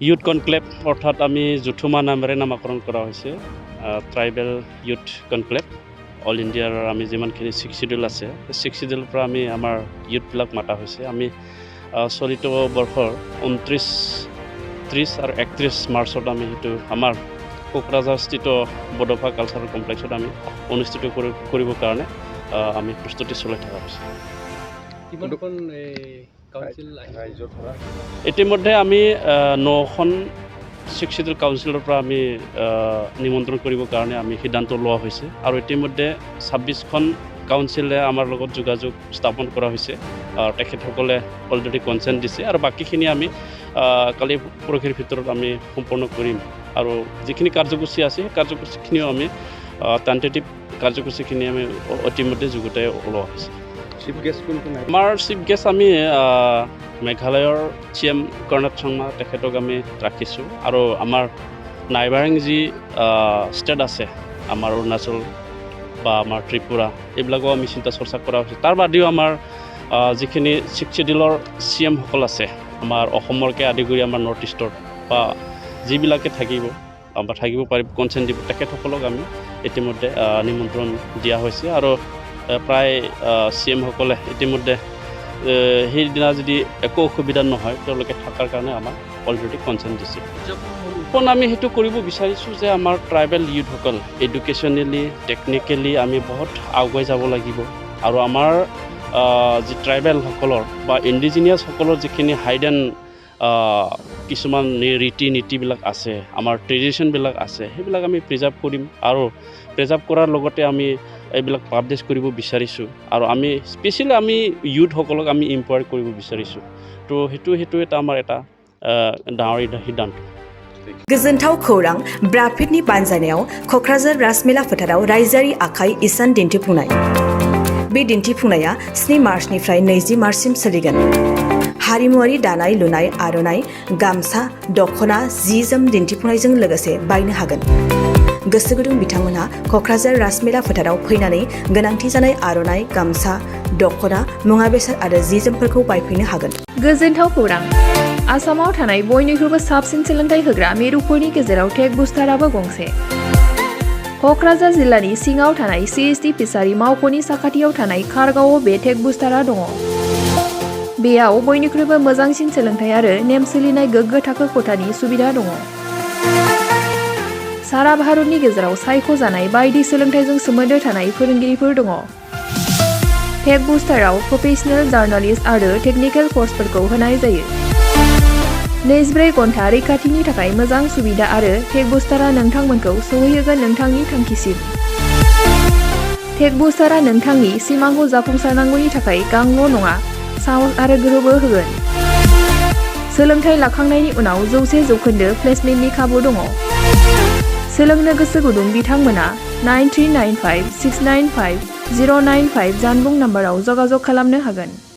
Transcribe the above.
Youth conclave অৰ্থাৎ আমি জুথুমা নামেৰে নামাকৰণ কৰা হৈছে ট্ৰাইবেল ইউথ কনক্লেভ অল ইণ্ডিয়াৰ আমি যিমানখিনি 6 শিডিউল আছে সেই 6 শিডিউলৰ পৰা আমি আমাৰ ইউথবিলাক মাতা হৈছে আমি চলিত বৰ্ষৰ 29, 30 আৰু 31 মাৰ্চত আমি সেইটো আমাৰ কোকৰাঝাৰস্থিত বডোফা কালচাৰেল কমপ্লেক্সত আমি অনুষ্ঠিত কৰিবৰ কাৰণে আমি প্ৰস্তুতি চলাই থকা হৈছে। ইতিমধ্যে আমি 9খন 6 শিডিউল কাউন্সিলৰ পৰা আমি নিমন্ত্ৰণ কৰিবৰ কাৰণে আমি সিদ্ধান্ত লোৱা হৈছে আৰু ইতিমধ্যে 26খন কাউন্সিলে আমাৰ লগত যোগাযোগ স্থাপন কৰা হৈছে তেখেতসকলে অলৰেডি কনচেণ্ট দিছে আৰু বাকীখিনি আমি কালি পৰহিৰ ভিতৰত আমি সম্পূৰ্ণ কৰিম আৰু যিখিনি কাৰ্যসূচী আছে সেই কাৰ্যসূচীখিনিও আমি টেণ্টেটিভ কাৰ্যসূচীখিনি আমি ইতিমধ্যে যুগুতাই ওলোৱা হৈছে। চিফ গেষ্ট কোন আমাৰ চিফ গেষ্ট আমি মেঘালয়ৰ CM কৰ্ণাট শৰ্মা তেখেতক আমি ৰাখিছোঁ আৰু আমাৰ নাইবাৰিং যি ষ্টেট আছে আমাৰ অৰুণাচল বা আমাৰ ত্ৰিপুৰা এইবিলাকো আমি চিন্তা চৰ্চা কৰা হৈছে। তাৰ বাদেও আমাৰ যিখিনি 6 শিডিউলৰ CM সকল আছে আমাৰ অসমৰকে আদি কৰি আমাৰ নৰ্থ ইষ্টৰ বা যিবিলাকে থাকিব পাৰিব কনচেণ্ট দিব তেখেতসকলক আমি ইতিমধ্যে নিমন্ত্ৰণ দিয়া হৈছে আৰু প্ৰায় CM সকলে ইতিমধ্যে সেইদিনা যদি একো অসুবিধা নহয় তেওঁলোকে থকাৰ কাৰণে আমাক অলৰেডি কনচেণ্ট দিছে। আমি সেইটো কৰিব বিচাৰিছোঁ যে আমাৰ ট্ৰাইবেল ইউথসকল এডুকেশ্যনেলি টেকনিকেলি আমি বহুত আগুৱাই যাব লাগিব আৰু আমাৰ যি ট্ৰাইবেলসকলৰ বা ইণ্ডিজিনিয়াছসকলৰ যিখিনি হাইডেন কিছুমান ৰীতি নীতিবিলাক আছে আমাৰ ট্ৰেডিশ্যনবিলাক আছে সেইবিলাক আমি প্ৰিজাৰ্ভ কৰিম আৰু প্ৰিজাৰ্ভ কৰাৰ লগতে আমি এইবিলাক পাব্লিছ কৰিব বিচাৰিছোঁ আৰু আমি স্পেচিয়েলি আমি ইউথসকলক আমি ইম্পাৱাৰ কৰিব বিচাৰিছোঁ তো সেইটো এটা আমাৰ এটা ডাঙৰ সিদ্ধান্ত। गोजोनथाव खौरां ब्राफिडनि बानजायनायाव क'क्राझार राजमेला फोथाराव रायजोआरि आखाइ इसान दिन्थिफुंनाय। बे दिन्थिफुंनाया 7 मार्चनिफ्राय 20 मार्चसिम सोलिगोन। हारिमुआरि दानाय लुनाय आर'नाइ गामसा दख'ना जि जोम दिन्थिफुंनायजों लोगोसे बायनो हागोन। गोसो गुदुं बिथांमोनहा क'क्राझार राजमेला फोथाराव फैनानै गोनांथि जानाय आर'नाइ गामसा दख'ना मुवा बेसाद आरो जि जोमफोरखौ बायफैनो हागोन। गोजोनथाव खौरां आसामाव थानाय बयनिख्रुइबो साबसिन सोलोंथाइ होग्रा मिरुफोरनि गेजेराव टेक बुस्टाराबो गंसे। क'क्राझार जिल्लानि सिङाव थानाय CST फिसारि मावख'नि साखाथियाव थानाय खारगावआव बे टेक बुस्टारा दङ। बेयाव बयनिख्रुइबो मोजांसिन सोलोंथाइ आरो नेम सोलिनाय गोग्गो थाखो खथानि सुबिदा दङ। सारा भारतनि गेजेराव सायख'जानाय बायदि सोलोंथाइजों सोमोन्दो थानाय फोरोंगिरिफोर दङ। टेक बुस्टाराव प्रफेशनेल जार्नालिस्ट आरो टेकनिकेल कर्सफोरखौ होनाय जायो। 24 घन्टा रैखाथिनि थाखाय मोजां सुबिदा आरो टेक बुस्टारा नोंथांमोनखौ सौहैहोगोन नोंथांनि थांखिसिम। टेक बुस्टारा नोंथांनि सिमांखौ जाफुंसारनांगौनि थाखाय गांल' नङा साहस आरो गोहोबो होगोन। सोलोंथाइ लाखांनायनि उनाव 100% प्लेसमेन्टनि खाबु दङ। सोलोंनो गोसो गुदुं बिथांमोना 9395695095 जानबुं नाम्बाराव जगाजग खालामनो हागोन।